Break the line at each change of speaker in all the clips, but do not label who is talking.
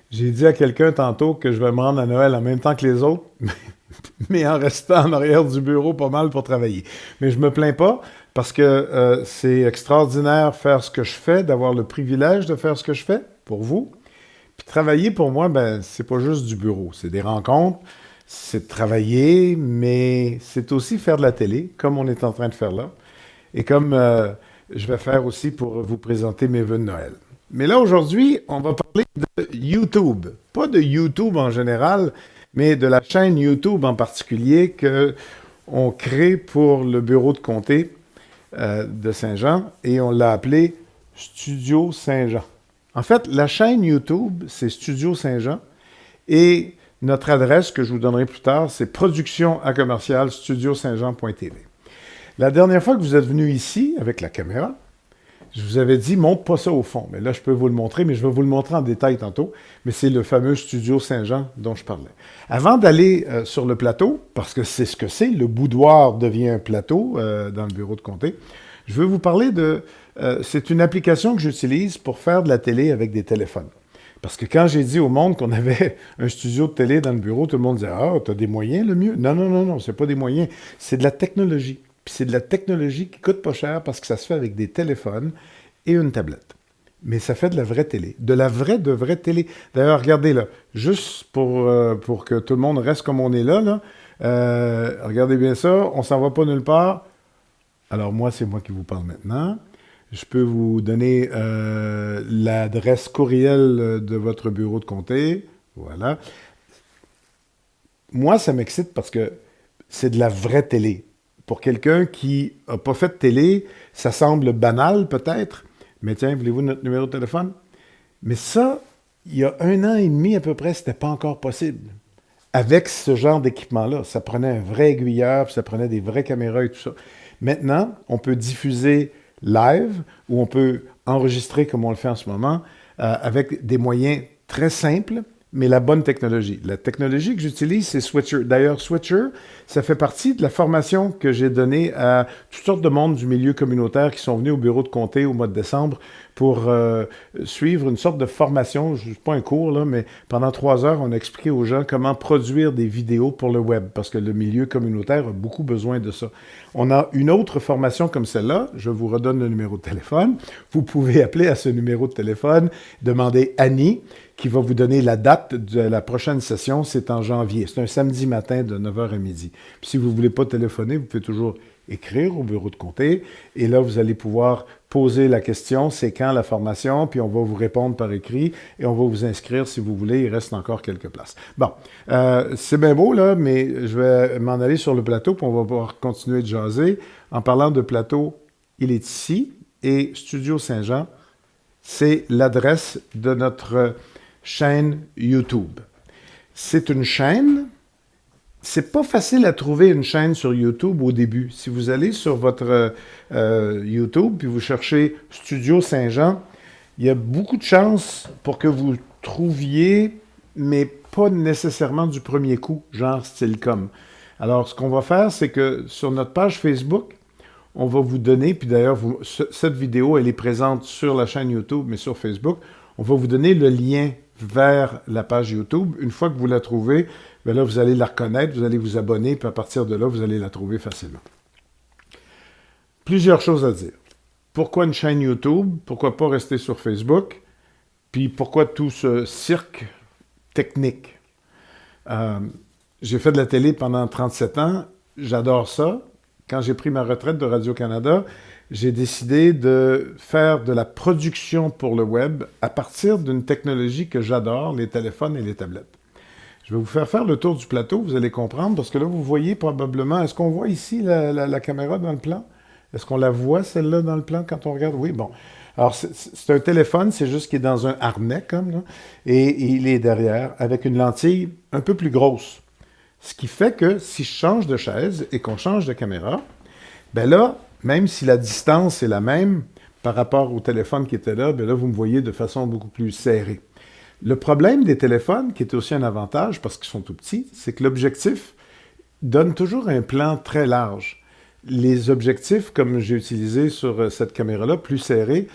J'ai dit à quelqu'un tantôt que je vais me rendre à Noël en même temps que les autres, mais en restant en arrière du bureau pas mal pour travailler. Mais je me plains pas parce que c'est extraordinaire faire ce que je fais, d'avoir le privilège de faire ce que je fais pour vous. Puis travailler pour moi, ben c'est pas juste du bureau, c'est des rencontres, c'est de travailler, mais c'est aussi faire de la télé, comme on est en train de faire là, et comme je vais faire aussi pour vous présenter mes vœux de Noël. Mais là, aujourd'hui, on va parler de YouTube. Pas de YouTube en général, mais de la chaîne YouTube en particulier que on crée pour le bureau de comté de Saint-Jean et on l'a appelé Studio Saint-Jean. En fait, la chaîne YouTube, c'est Studio Saint-Jean et notre adresse que je vous donnerai plus tard, c'est production à commercial studiosaintjean.tv. La dernière fois que vous êtes venu ici avec la caméra, je vous avais dit, montre pas ça au fond. Mais là, je peux vous le montrer, mais je vais vous le montrer en détail tantôt. Mais c'est le fameux studio Saint-Jean dont je parlais. Avant d'aller sur le plateau, parce que c'est ce que c'est, le boudoir devient un plateau dans le bureau de comté, je veux vous parler de... c'est une application que j'utilise pour faire de la télé avec des téléphones. Parce que quand j'ai dit au monde qu'on avait un studio de télé dans le bureau, tout le monde disait «Ah, t'as des moyens, le mieux?» Non, non, non, non, c'est pas des moyens. C'est de la technologie. Puis c'est de la technologie qui coûte pas cher parce que ça se fait avec des téléphones et une tablette. Mais ça fait de la vraie télé. De vraie télé. D'ailleurs, regardez là, juste pour que tout le monde reste comme on est là, regardez bien ça, on s'en va pas nulle part. Alors moi, c'est moi qui vous parle maintenant. Je peux vous donner l'adresse courriel de votre bureau de comté. Voilà. Moi, ça m'excite parce que c'est de la vraie télé. Pour quelqu'un qui n'a pas fait de télé, ça semble banal peut-être, mais tiens, voulez-vous notre numéro de téléphone? Mais ça, il y a 1 an et demi à peu près, c'était pas encore possible. Avec ce genre d'équipement-là, ça prenait un vrai aiguilleur, puis ça prenait des vraies caméras et tout ça. Maintenant, on peut diffuser live ou on peut enregistrer comme on le fait en ce moment avec des moyens très simples, mais la bonne technologie. La technologie que j'utilise, c'est Switcher. D'ailleurs, Switcher, ça fait partie de la formation que j'ai donnée à toutes sortes de monde du milieu communautaire qui sont venus au bureau de comté au mois de décembre pour suivre une sorte de formation, pas un cours, là, mais pendant 3 heures, on a expliqué aux gens comment produire des vidéos pour le web, parce que le milieu communautaire a beaucoup besoin de ça. On a une autre formation comme celle-là, je vous redonne le numéro de téléphone. Vous pouvez appeler à ce numéro de téléphone, demander Annie, qui va vous donner la date de la prochaine session, c'est en janvier. C'est un samedi matin de 9 h à midi. Puis si vous ne voulez pas téléphoner, vous pouvez toujours écrire au bureau de comté, et là, vous allez pouvoir poser la question, c'est quand la formation, puis on va vous répondre par écrit, et on va vous inscrire si vous voulez, il reste encore quelques places. Bon, c'est bien beau, là, mais je vais m'en aller sur le plateau, puis on va pouvoir continuer de jaser. En parlant de plateau, il est ici, et Studio Saint-Jean, c'est l'adresse de notre chaîne YouTube. C'est une chaîne. C'est pas facile à trouver une chaîne sur YouTube au début. Si vous allez sur votre YouTube puis vous cherchez Studio Saint-Jean, il y a beaucoup de chances pour que vous trouviez, mais pas nécessairement du premier coup, genre style comme. Alors, ce qu'on va faire, c'est que sur notre page Facebook, on va vous donner, puis d'ailleurs, cette vidéo, elle est présente sur la chaîne YouTube, mais sur Facebook, on va vous donner le lien vers la page YouTube. Une fois que vous la trouvez, bien là, vous allez la reconnaître, vous allez vous abonner, puis à partir de là, vous allez la trouver facilement. Plusieurs choses à dire. Pourquoi une chaîne YouTube? Pourquoi pas rester sur Facebook? Puis pourquoi tout ce cirque technique? Euh, j'ai fait de la télé pendant 37 ans. J'adore ça. Quand j'ai pris ma retraite de Radio-Canada, j'ai décidé de faire de la production pour le web à partir d'une technologie que j'adore, les téléphones et les tablettes. Je vais vous faire le tour du plateau, vous allez comprendre, parce que là, vous voyez probablement... Est-ce qu'on voit ici la caméra dans le plan? Est-ce qu'on la voit, celle-là, dans le plan, quand on regarde? Oui, bon. Alors, c'est un téléphone, c'est juste qu'il est dans un harnais, comme, là, et il est derrière, avec une lentille un peu plus grosse. Ce qui fait que si je change de chaise et qu'on change de caméra, ben là, même si la distance est la même par rapport au téléphone qui était là, ben là, vous me voyez de façon beaucoup plus serrée. Le problème des téléphones, qui est aussi un avantage parce qu'ils sont tout petits, c'est que l'objectif donne toujours un plan très large. Les objectifs, comme j'ai utilisé sur cette caméra-là, plus serrés,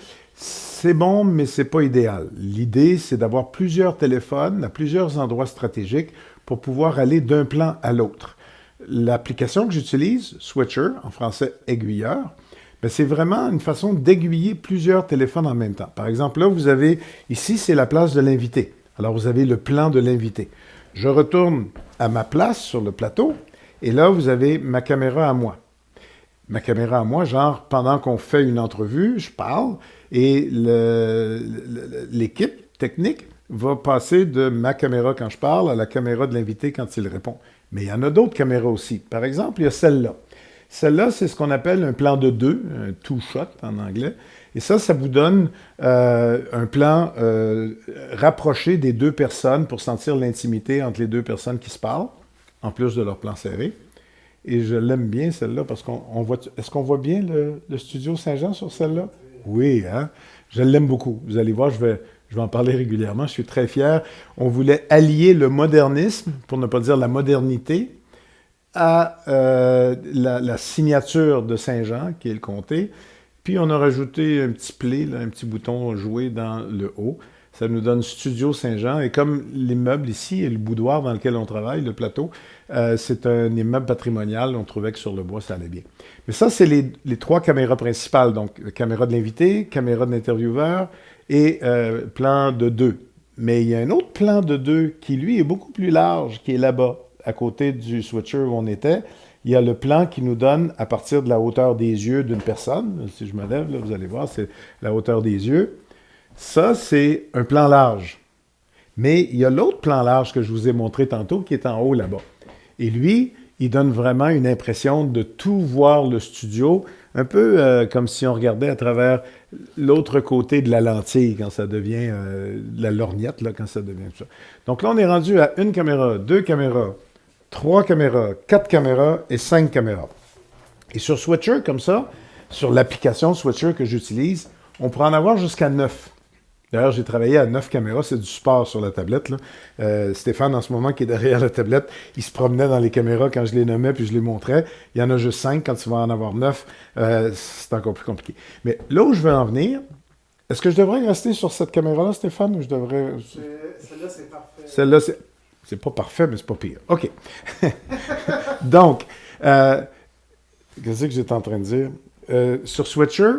C'est bon, mais c'est pas idéal. L'idée, c'est d'avoir plusieurs téléphones à plusieurs endroits stratégiques pour pouvoir aller d'un plan à l'autre. L'application que j'utilise, Switcher, en français aiguilleur, ben, c'est vraiment une façon d'aiguiller plusieurs téléphones en même temps. Par exemple, là, vous avez, ici, c'est la place de l'invité. Alors, vous avez le plan de l'invité. Je retourne à ma place sur le plateau, et là, vous avez ma caméra à moi. Ma caméra à moi, genre, pendant qu'on fait une entrevue, je parle, et l'équipe technique va passer de ma caméra quand je parle à la caméra de l'invité quand il répond. Mais il y en a d'autres caméras aussi. Par exemple, il y a celle-là. Celle-là, c'est ce qu'on appelle un plan de deux, un two-shot en anglais. Et ça vous donne un plan rapproché des deux personnes pour sentir l'intimité entre les deux personnes qui se parlent, en plus de leur plan serré. Et je l'aime bien, celle-là, parce qu'on voit... Est-ce qu'on voit bien le studio Saint-Jean sur celle-là? Oui, hein? Je l'aime beaucoup. Vous allez voir, je vais en parler régulièrement. Je suis très fier. On voulait allier le modernisme, pour ne pas dire la modernité, à la signature de Saint-Jean, qui est le comté. Puis on a rajouté un petit play, là, un petit bouton joué dans le haut. Ça nous donne Studio Saint-Jean. Et comme l'immeuble ici et le boudoir dans lequel on travaille, le plateau, c'est un immeuble patrimonial. On trouvait que sur le bois, ça allait bien. Mais ça, c'est les trois caméras principales. Donc, caméra de l'invité, caméra de l'intervieweur et plan de deux. Mais il y a un autre plan de deux qui, lui, est beaucoup plus large, qui est là-bas, à côté du switcher où on était. Il y a le plan qui nous donne, à partir de la hauteur des yeux d'une personne, si je me lève, là, vous allez voir, c'est la hauteur des yeux. Ça, c'est un plan large. Mais il y a l'autre plan large que je vous ai montré tantôt, qui est en haut là-bas. Et lui, il donne vraiment une impression de tout voir le studio, un peu comme si on regardait à travers l'autre côté de la lentille, quand ça devient la lorgnette, là, quand ça devient tout ça. Donc là, on est rendu à une caméra, deux caméras, 3 caméras, 4 caméras et 5 caméras. Et sur Switcher, comme ça, sur l'application Switcher que j'utilise, on peut en avoir jusqu'à 9. D'ailleurs, j'ai travaillé à 9 caméras, c'est du sport sur la tablette, là. Stéphane, en ce moment, qui est derrière la tablette, il se promenait dans les caméras quand je les nommais puis je les montrais. Il y en a juste 5, quand il va en avoir 9, c'est encore plus compliqué. Mais là où je veux en venir, est-ce que je devrais rester sur cette caméra-là, Stéphane, ou je devrais...
Celle-là, c'est parfait.
Celle-là, c'est pas parfait, mais c'est pas pire. OK. Donc, qu'est-ce que j'étais en train de dire? Sur Switcher,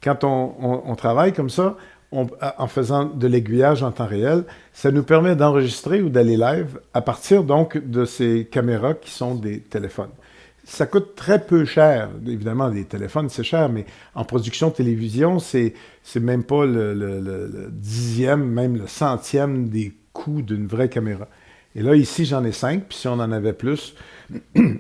quand on travaille comme ça, en faisant de l'aiguillage en temps réel, ça nous permet d'enregistrer ou d'aller live à partir donc de ces caméras qui sont des téléphones. Ça coûte très peu cher. Évidemment, les téléphones, c'est cher, mais en production télévision, c'est même pas le dixième, même le centième des coûts d'une vraie caméra. Et là, ici, j'en ai 5, puis si on en avait plus,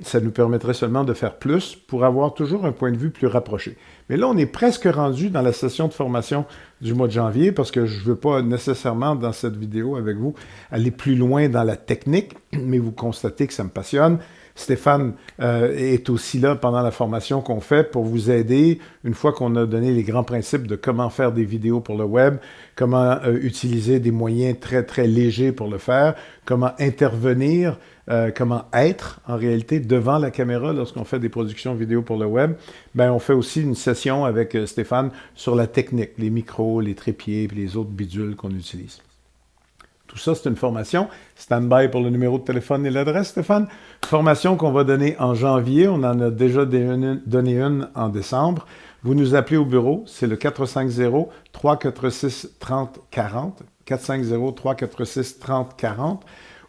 ça nous permettrait seulement de faire plus pour avoir toujours un point de vue plus rapproché. Mais là, on est presque rendu dans la session de formation du mois de janvier, parce que je ne veux pas nécessairement, dans cette vidéo avec vous, aller plus loin dans la technique, mais vous constatez que ça me passionne. Stéphane est aussi là pendant la formation qu'on fait pour vous aider, une fois qu'on a donné les grands principes de comment faire des vidéos pour le web, comment utiliser des moyens très, très légers pour le faire, comment intervenir, comment être en réalité devant la caméra lorsqu'on fait des productions vidéo pour le web. Ben, on fait aussi une session avec Stéphane sur la technique, les micros, les trépieds et les autres bidules qu'on utilise. Tout ça, c'est une formation. Stand-by pour le numéro de téléphone et l'adresse, Stéphane. Formation qu'on va donner en janvier. On en a déjà donné une en décembre. Vous nous appelez au bureau. C'est le 450-346-3040. 450-346-3040.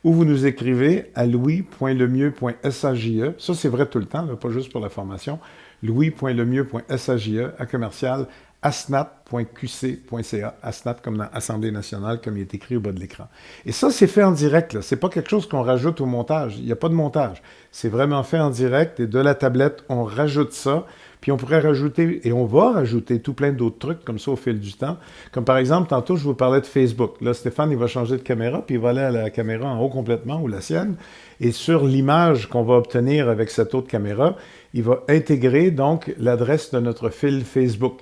Ou vous nous écrivez à louis.lemieux.saje. Ça, c'est vrai tout le temps, là, pas juste pour la formation. louis.lemieux.saje à commercial asnat.qc.ca, asnat comme dans Assemblée nationale, comme il est écrit au bas de l'écran. Et ça, c'est fait en direct, là. C'est pas quelque chose qu'on rajoute au montage. Il n'y a pas de montage. C'est vraiment fait en direct et de la tablette, on rajoute ça. Puis on pourrait rajouter, et on va rajouter tout plein d'autres trucs comme ça au fil du temps. Comme par exemple, tantôt, je vous parlais de Facebook. Là, Stéphane, il va changer de caméra, puis il va aller à la caméra en haut complètement, ou la sienne. Et sur l'image qu'on va obtenir avec cette autre caméra, il va intégrer donc l'adresse de notre fil Facebook.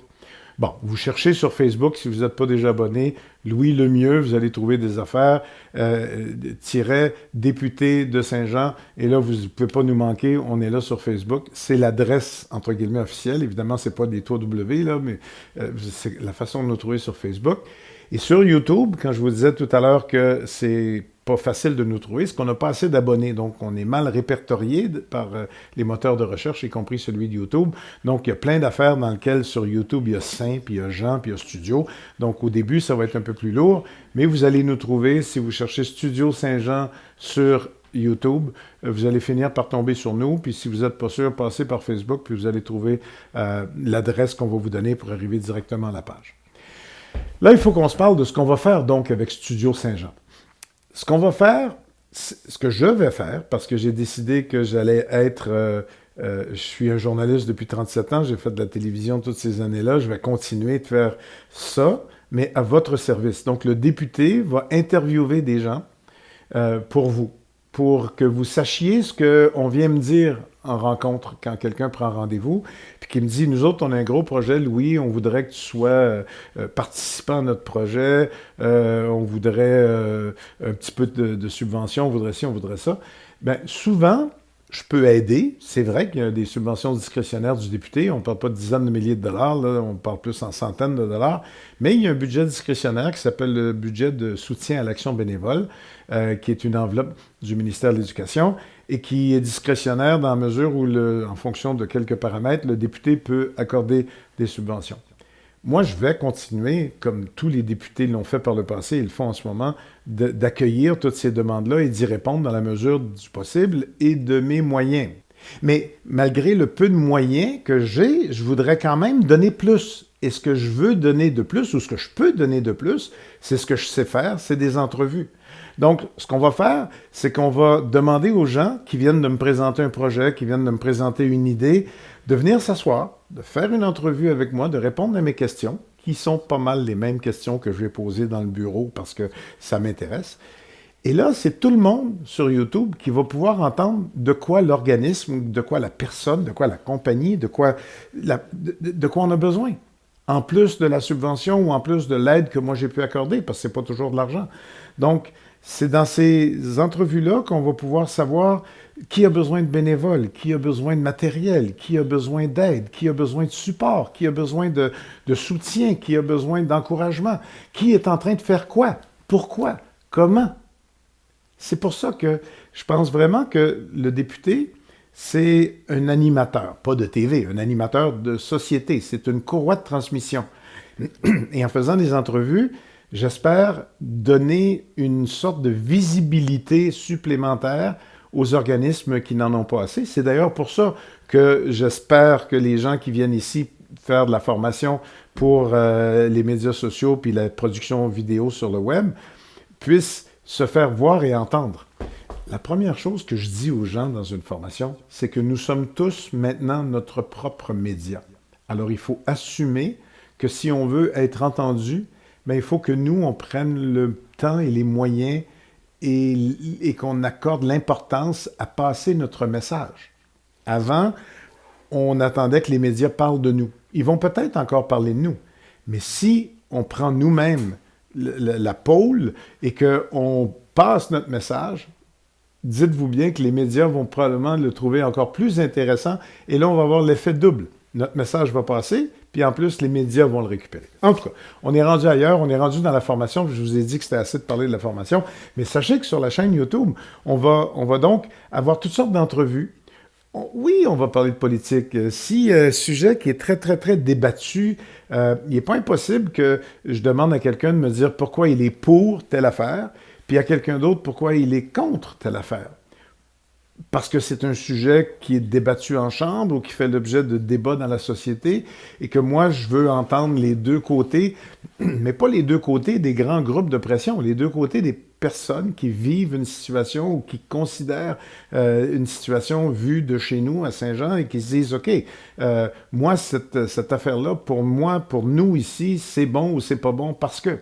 Bon, vous cherchez sur Facebook, si vous n'êtes pas déjà abonné, Louis Lemieux, vous allez trouver des affaires, tiret député de Saint-Jean, et là, vous ne pouvez pas nous manquer, on est là sur Facebook. C'est l'adresse, entre guillemets, officielle. Évidemment, c'est pas des W, là, mais c'est la façon de nous trouver sur Facebook. Et sur YouTube, quand je vous disais tout à l'heure que c'est pas facile de nous trouver, c'est qu'on n'a pas assez d'abonnés. Donc, on est mal répertorié par les moteurs de recherche, y compris celui de YouTube. Donc, il y a plein d'affaires dans lesquelles, sur YouTube, il y a Saint, puis il y a Jean, puis il y a Studio. Donc, au début, ça va être un peu plus lourd, mais vous allez nous trouver, si vous cherchez Studio Saint-Jean sur YouTube, vous allez finir par tomber sur nous, puis si vous n'êtes pas sûr, passez par Facebook, puis vous allez trouver l'adresse qu'on va vous donner pour arriver directement à la page. Là, il faut qu'on se parle de ce qu'on va faire donc avec Studio Saint-Jean. Ce qu'on va faire, ce que je vais faire, parce que j'ai décidé que j'allais être... je suis un journaliste depuis 37 ans, j'ai fait de la télévision toutes ces années-là, je vais continuer de faire ça, mais à votre service. Donc, le député va interviewer des gens pour vous, pour que vous sachiez ce qu'on vient me dire en rencontre quand quelqu'un prend rendez-vous, puis qui me dit, nous autres, on a un gros projet, Louis, on voudrait que tu sois participant à notre projet, on voudrait un petit peu de subvention, on voudrait ci, on voudrait ça. Bien, souvent, je peux aider. C'est vrai qu'il y a des subventions discrétionnaires du député. On ne parle pas de dizaines de milliers de dollars, là, on parle plus en centaines de dollars. Mais il y a un budget discrétionnaire qui s'appelle le budget de soutien à l'action bénévole, qui est une enveloppe du ministère de l'Éducation et qui est discrétionnaire dans la mesure où, en fonction de quelques paramètres, le député peut accorder des subventions. Moi, je vais continuer, comme tous les députés l'ont fait par le passé et le font en ce moment, d'accueillir toutes ces demandes-là et d'y répondre dans la mesure du possible et de mes moyens. Mais malgré le peu de moyens que j'ai, je voudrais quand même donner plus. Et ce que je veux donner de plus, ou ce que je peux donner de plus, c'est ce que je sais faire, c'est des entrevues. Donc, ce qu'on va faire, c'est qu'on va demander aux gens qui viennent de me présenter un projet, qui viennent de me présenter une idée, de venir s'asseoir, de faire une entrevue avec moi, de répondre à mes questions, qui sont pas mal les mêmes questions que je vais poser dans le bureau parce que ça m'intéresse. Et là, c'est tout le monde sur YouTube qui va pouvoir entendre de quoi l'organisme, de quoi la personne, de quoi la compagnie, de quoi on a besoin. En plus de la subvention ou en plus de l'aide que moi j'ai pu accorder, parce que c'est pas toujours de l'argent. Donc, c'est dans ces entrevues-là qu'on va pouvoir savoir qui a besoin de bénévoles, qui a besoin de matériel, qui a besoin d'aide, qui a besoin de support, qui a besoin de soutien, qui a besoin d'encouragement, qui est en train de faire quoi, pourquoi, comment. C'est pour ça que je pense vraiment que le député, c'est un animateur, pas de TV, un animateur de société. C'est une courroie de transmission. Et en faisant des entrevues, j'espère donner une sorte de visibilité supplémentaire aux organismes qui n'en ont pas assez. C'est d'ailleurs pour ça que j'espère que les gens qui viennent ici faire de la formation pour les médias sociaux puis la production vidéo sur le web puissent se faire voir et entendre. La première chose que je dis aux gens dans une formation, c'est que nous sommes tous maintenant notre propre média. Alors, il faut assumer que si on veut être entendu, bien, il faut que nous, on prenne le temps et les moyens et qu'on accorde l'importance à passer notre message. Avant, on attendait que les médias parlent de nous. Ils vont peut-être encore parler de nous, mais si on prend nous-mêmes la pôle et qu'on passe notre message, dites-vous bien que les médias vont probablement le trouver encore plus intéressant et là, on va avoir l'effet double. Notre message va passer, puis en plus, les médias vont le récupérer. En tout cas, on est rendu ailleurs, on est rendu dans la formation, je vous ai dit que c'était assez de parler de la formation, mais sachez que sur la chaîne YouTube, on va donc avoir toutes sortes d'entrevues. Oui, on va parler de politique. Si un sujet qui est très, très, très débattu, il n'est pas impossible que je demande à quelqu'un de me dire pourquoi il est pour telle affaire, puis à quelqu'un d'autre pourquoi il est contre telle affaire. Parce que c'est un sujet qui est débattu en chambre ou qui fait l'objet de débats dans la société et que moi, je veux entendre les deux côtés, mais pas les deux côtés des grands groupes de pression, les deux côtés des personnes qui vivent une situation ou qui considèrent une situation vue de chez nous à Saint-Jean et qui se disent, OK, moi, cette affaire-là, pour moi, pour nous ici, c'est bon ou c'est pas bon parce que...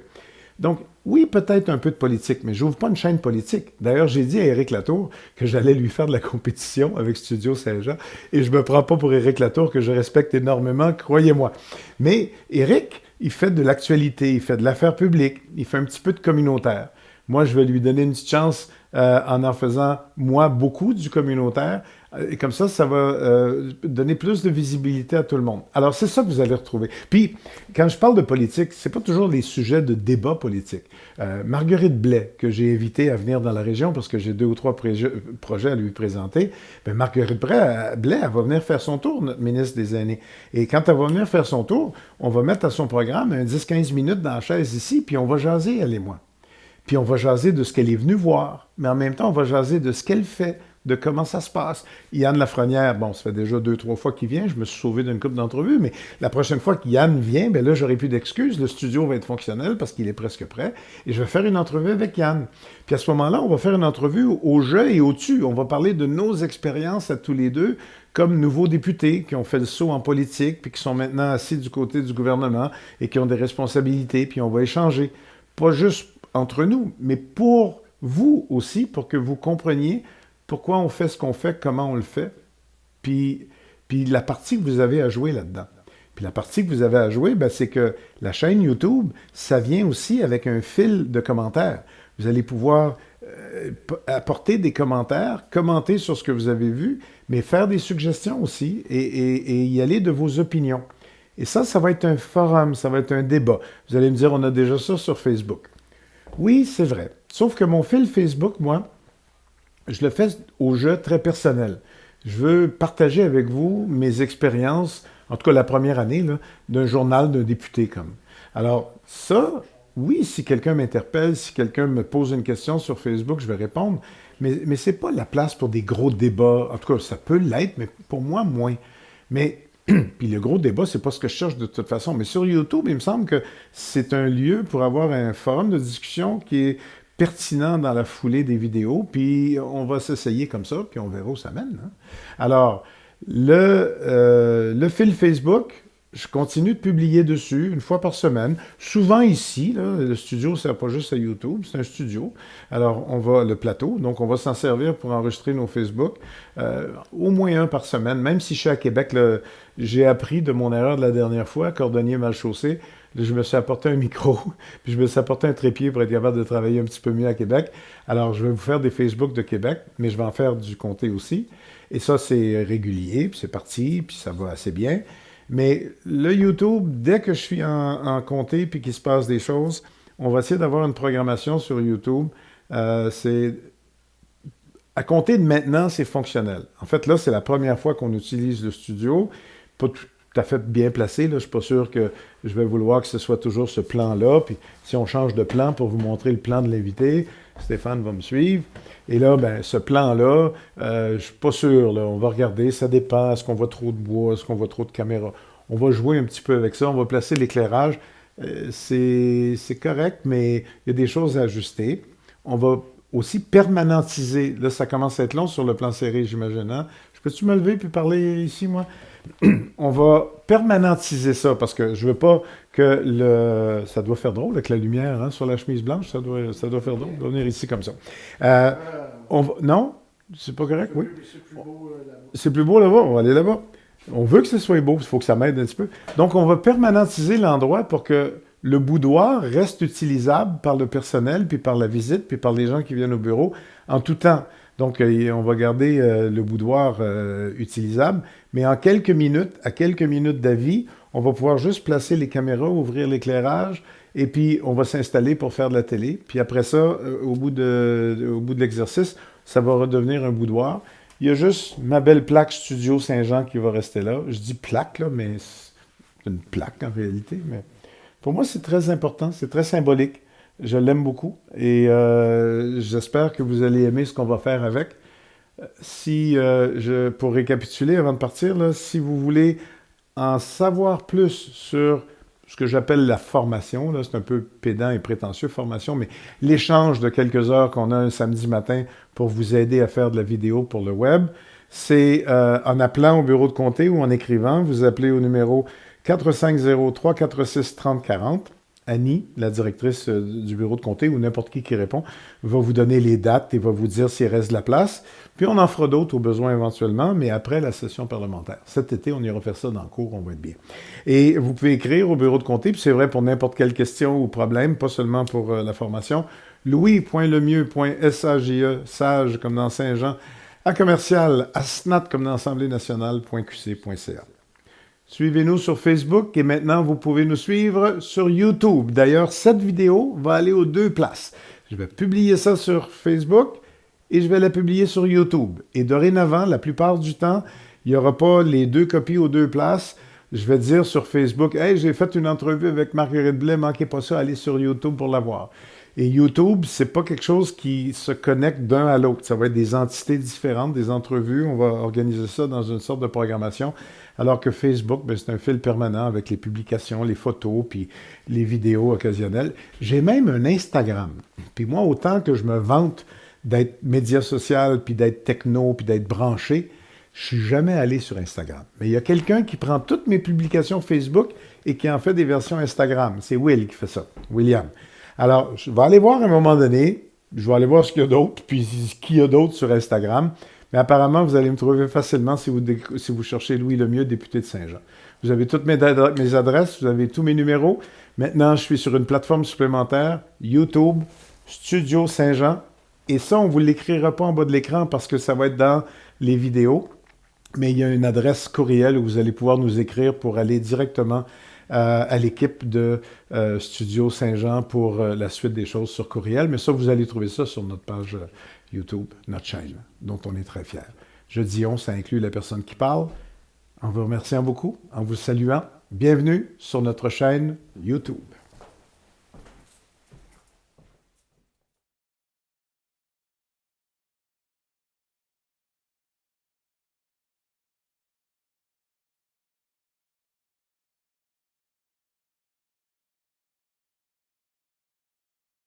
Donc, oui, peut-être un peu de politique, mais j'ouvre pas une chaîne politique. D'ailleurs, j'ai dit à Éric Latour que j'allais lui faire de la compétition avec Studio Saint-Jean, et je me prends pas pour Éric Latour, que je respecte énormément, croyez-moi. Mais Éric, il fait de l'actualité, il fait de l'affaire publique, il fait un petit peu de communautaire. Moi, je vais lui donner une petite chance en faisant, moi, beaucoup du communautaire. Et comme ça va donner plus de visibilité à tout le monde. Alors, c'est ça que vous allez retrouver. Puis, quand je parle de politique, c'est pas toujours les sujets de débat politique. Marguerite Blais, que j'ai invitée à venir dans la région parce que j'ai 2 ou 3 projets à lui présenter, bien, Marguerite Blais, elle va venir faire son tour, notre ministre des Aînés. Et quand elle va venir faire son tour, on va mettre à son programme un 10-15 minutes dans la chaise ici, puis on va jaser, elle et moi. Puis on va jaser de ce qu'elle est venue voir, mais en même temps, on va jaser de ce qu'elle fait, de comment ça se passe. Yann Lafrenière, bon, ça fait déjà 2-3 fois qu'il vient, je me suis sauvé d'une couple d'entrevues, mais la prochaine fois qu'Yann vient, bien là, j'aurai plus d'excuses, le studio va être fonctionnel parce qu'il est presque prêt, et je vais faire une entrevue avec Yann. Puis à ce moment-là, on va faire une entrevue au jeu et au-dessus. On va parler de nos expériences à tous les deux, comme nouveaux députés qui ont fait le saut en politique, puis qui sont maintenant assis du côté du gouvernement et qui ont des responsabilités, puis on va échanger. Pas juste entre nous, mais pour vous aussi, pour que vous compreniez pourquoi on fait ce qu'on fait, comment on le fait, puis la partie que vous avez à jouer là-dedans. Puis la partie que vous avez à jouer, ben, c'est que la chaîne YouTube, ça vient aussi avec un fil de commentaires. Vous allez pouvoir apporter des commentaires, commenter sur ce que vous avez vu, mais faire des suggestions aussi et y aller de vos opinions. Et ça va être un forum, ça va être un débat. Vous allez me dire, on a déjà ça sur Facebook. Oui, c'est vrai. Sauf que mon fil Facebook, moi, je le fais au jeu très personnel. Je veux partager avec vous mes expériences, en tout cas la première année, là, d'un journal d'un député comme. Alors, ça, oui, si quelqu'un m'interpelle, si quelqu'un me pose une question sur Facebook, je vais répondre. Mais ce n'est pas la place pour des gros débats. En tout cas, ça peut l'être, mais pour moi, moins. Mais puis le gros débat, c'est pas ce que je cherche de toute façon. Mais sur YouTube, il me semble que c'est un lieu pour avoir un forum de discussion qui est pertinent dans la foulée des vidéos. Puis on va s'essayer comme ça, puis on verra où ça mène. Hein. Alors, le fil Facebook, je continue de publier dessus une fois par semaine. Souvent ici, là, le studio ne sert pas juste à YouTube, c'est un studio. Alors, le plateau, donc on va s'en servir pour enregistrer nos Facebook. Au moins un par semaine, même si je suis à Québec, là, j'ai appris de mon erreur de la dernière fois, cordonnier mal chaussé. Là, je me suis apporté un micro, puis je me suis apporté un trépied pour être capable de travailler un petit peu mieux à Québec. Alors, je vais vous faire des Facebook de Québec, mais je vais en faire du comté aussi. Et ça, c'est régulier, puis c'est parti, puis ça va assez bien. Mais le YouTube, dès que je suis en comté puis qu'il se passe des choses, on va essayer d'avoir une programmation sur YouTube. À compter de maintenant, c'est fonctionnel. En fait, là, c'est la première fois qu'on utilise le studio. Pas tout à fait bien placé. Là. Je ne suis pas sûr que je vais vouloir que ce soit toujours ce plan-là. Puis si on change de plan pour vous montrer le plan de l'invité, Stéphane va me suivre. Et là, ben, ce plan-là, je ne suis pas sûr. Là. On va regarder, ça dépend. Est-ce qu'on voit trop de bois? Est-ce qu'on voit trop de caméras? On va jouer un petit peu avec ça. On va placer l'éclairage. C'est correct, mais il y a des choses à ajuster. On va aussi permanentiser. Là, ça commence à être long sur le plan serré, j'imagine. Hein? Peux-tu me lever puis parler ici, moi? On va permanentiser ça parce que je veux pas que ça doit faire drôle avec la lumière hein, sur la chemise blanche, ça doit faire drôle de venir ici comme ça. Non? C'est pas correct? Oui?
C'est plus beau là-bas.
C'est plus beau là-bas, on va aller là-bas. On veut que ce soit beau, il faut que ça m'aide un petit peu. Donc, on va permanentiser l'endroit pour que le boudoir reste utilisable par le personnel, puis par la visite, puis par les gens qui viennent au bureau en tout temps. Donc, on va garder le boudoir utilisable, mais à quelques minutes d'avis, on va pouvoir juste placer les caméras, ouvrir l'éclairage, et puis on va s'installer pour faire de la télé. Puis après ça, au bout de l'exercice, ça va redevenir un boudoir. Il y a juste ma belle plaque Studio Saint-Jean qui va rester là. Je dis plaque, là, mais c'est une plaque en réalité. Mais pour moi, c'est très important, c'est très symbolique. Je l'aime beaucoup et j'espère que vous allez aimer ce qu'on va faire avec. Pour récapituler avant de partir, là, si vous voulez en savoir plus sur ce que j'appelle la formation, là, c'est un peu pédant et prétentieux, formation, mais l'échange de quelques heures qu'on a un samedi matin pour vous aider à faire de la vidéo pour le web, c'est en appelant au bureau de comté ou en écrivant. Vous appelez au numéro 450-346-3040. Annie, la directrice du bureau de comté, ou n'importe qui répond, va vous donner les dates et va vous dire s'il reste de la place. Puis on en fera d'autres au besoin éventuellement, mais après la session parlementaire. Cet été, on ira faire ça dans le cours, on va être bien. Et vous pouvez écrire au bureau de comté, puis c'est vrai pour n'importe quelle question ou problème, pas seulement pour la formation. louis.lemieux.sage, sage comme dans Saint-Jean, à commercial, asnat comme dans l'Assemblée nationale.qc.ca. Suivez-nous sur Facebook et maintenant vous pouvez nous suivre sur YouTube. D'ailleurs, cette vidéo va aller aux deux places. Je vais publier ça sur Facebook et je vais la publier sur YouTube. Et dorénavant, la plupart du temps, il n'y aura pas les deux copies aux deux places. Je vais dire sur Facebook, « Hey, j'ai fait une entrevue avec Marguerite Blais, manquez pas ça, allez sur YouTube pour la voir. » Et YouTube, c'est pas quelque chose qui se connecte d'un à l'autre. Ça va être des entités différentes, des entrevues. On va organiser ça dans une sorte de programmation. Alors que Facebook, ben, c'est un fil permanent avec les publications, les photos, puis les vidéos occasionnelles. J'ai même un Instagram. Puis moi, autant que je me vante d'être média social, puis d'être techno, puis d'être branché, je suis jamais allé sur Instagram. Mais il y a quelqu'un qui prend toutes mes publications Facebook et qui en fait des versions Instagram. C'est Will qui fait ça, William. Alors, je vais aller voir à un moment donné, je vais aller voir ce qu'il y a d'autre, puis ce qu'il y a d'autre sur Instagram. Mais apparemment, vous allez me trouver facilement si vous cherchez Louis Lemieux, député de Saint-Jean. Vous avez toutes mes adresses, vous avez tous mes numéros. Maintenant, je suis sur une plateforme supplémentaire, YouTube, Studio Saint-Jean. Et ça, on ne vous l'écrira pas en bas de l'écran parce que ça va être dans les vidéos. Mais il y a une adresse courriel où vous allez pouvoir nous écrire pour aller directement à l'équipe de Studio Saint-Jean pour la suite des choses sur courriel. Mais ça, vous allez trouver ça sur notre page YouTube, notre chaîne, dont on est très fiers. Je dis on, ça inclut la personne qui parle. En vous remerciant beaucoup, en vous saluant, bienvenue sur notre chaîne YouTube.